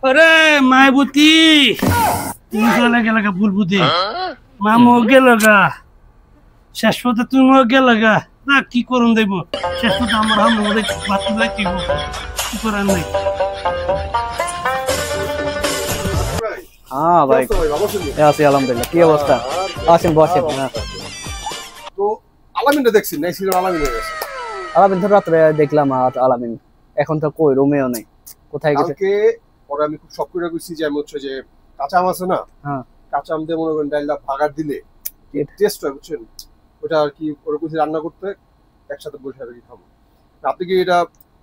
अरे मायबुती তুমি চলে গেল গা বুলবুতি মামু গেল গা শেষ পথে তুমিও গেল গা না কি করুন দেব শেষ পথে আমার হাম মধ্যে বাতি লাগি কি করার নাই হ্যাঁ ভাই আছি আলহামদুলিল্লাহ কি অবস্থা আসেন বসেন তো আলামিনটা দেখছেন না ছিল আলামিন হয়ে গেছে আলামিন তো রাত্রে দেখলাম আলামিন এখন তো কই রুমেও নেই কোথায় গেছে কালকে পরে আমি খুব শক করে গেছি যে আমি হচ্ছে যে কাঁচা আম আছে না হ্যাঁ কাঁচা আম দিয়ে মনে করেন ডালটা ভাগার দিলে টেস্ট হয় বুঝছেন ওটা আর কি ওরকম রান্না করতে একসাথে বসে আর কি খাবো আপনি কি এটা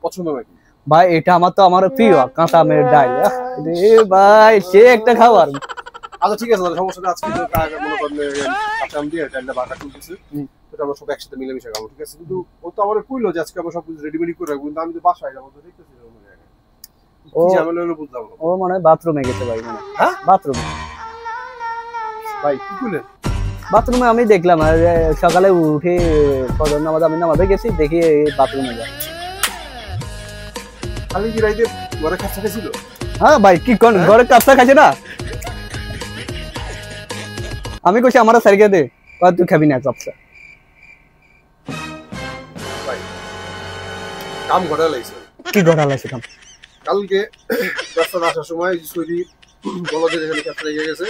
পছন্দ নাকি ভাই এটা আমার প্রিয় কাঁচা আমের ডাল রে ভাই সে একটা খাবার আচ্ছা ঠিক আছে সমস্যা নেই আজকে তো মনে করেন কাঁচা আম দিয়ে ডালটা ভাগা তুলতেছে এটা আমরা সব একসাথে মিলেমিশে খাবো ঠিক আছে কিন্তু ও তো আমার কইলো যে আজকে আমরা সব কিছু রেডিমেডি করে রাখবো কিন্তু আমি তো বাসায় যাবো তো দেখতেছি ও ঝামেলা হলো বুঝলাম ও মানে বাথরুমে গেছে ভাই মানে হ্যাঁ বাথরুমে ভাই কি কইলেন বাথরুমে আমি দেখলাম সকালে উঠে ফজর নামাজ আমি নামাজে গেছি দেখি বাথরুমে যায় খালি কি রাইতে ঘরে কাছে ছিল হ্যাঁ ভাই কি কোন ঘরে কাছে খাইছে না আমি কইছি আমারে সারিকে দে আর তুই খাবি না কাপসা ভাই কাম ঘরে লাইছে কি ঘরে লাইছে কাম কালকে রাস্তায় আসার সময় সৈরি বলদের এখানে ক্যাপটা লেগে গেছে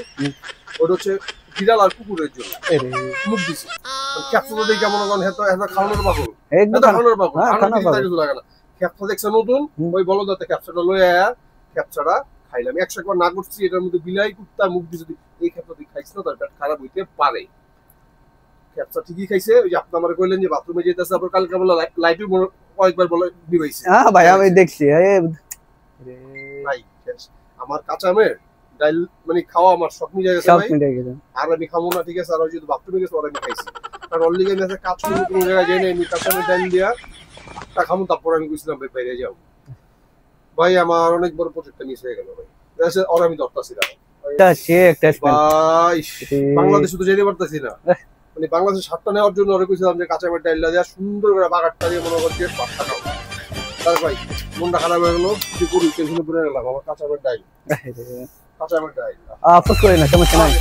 ওটা হচ্ছে বিড়াল আর কুকুরের জন্য মুখ দিছে ক্যাপটা তো দেখে মনে করেন এত খাওয়ানোর পাগল একদম খাওয়ানোর পাগল কিছু লাগে না ক্যাপটা দেখছে নতুন ওই বলদাতে ক্যাপচাটা লয়ে আয়া ক্যাপচাটা খাইলাম 100 বার না করছি এটার মধ্যে বিলাই কুত্তা মুখ দিয়ে যদি এই ক্যাপটা তুই খাইছ না তার পেট খারাপ হইতে পারে ক্যাপচা ঠিকই খাইছে ওই যে আপনি আমারে কইলেন যে বাথরুমে যেতেছে আবার কালকে বলে লাইটও কয়েকবার বলে দিবাইছে হ্যাঁ ভাই আমি দেখছি ভাই আমার কাঁচা আমের ডাল মানে খাওয়া আমার শখ মিলে গেছে ভাই আর আমি খাবো না ঠিক আছে আর ওই যদি বাথরুমে গেছে আর আমি খাইছি কারণ অলরেডি আমি কাজ শুরু কোনো জায়গায় যাই না আমি কাঁচা আমের ডাল দিয়া তা খাবো তারপর আমি কইছিলাম ভাই বাইরে যাও ভাই আমার অনেক বড় প্রজেক্টটা মিস হয়ে গেল ভাই আর আমি ধরতাছি না ভাই বাংলাদেশে তো যেতে পারতাছি না মানে বাংলাদেশ সাতটা নেওয়ার জন্য ওরা কইছিলাম যে কাঁচা আমের ডালটা দেওয়া সুন্দর করে বাগারটা দিয়ে মনে করছি পাঁচটা খাবো তার ভাই মনটা খারাপ হয়ে গেল কি করি টেনশনে পড়ে গেলাম আমার কাঁচা আমের ডাল আফসোস করি না সমস্যা নাই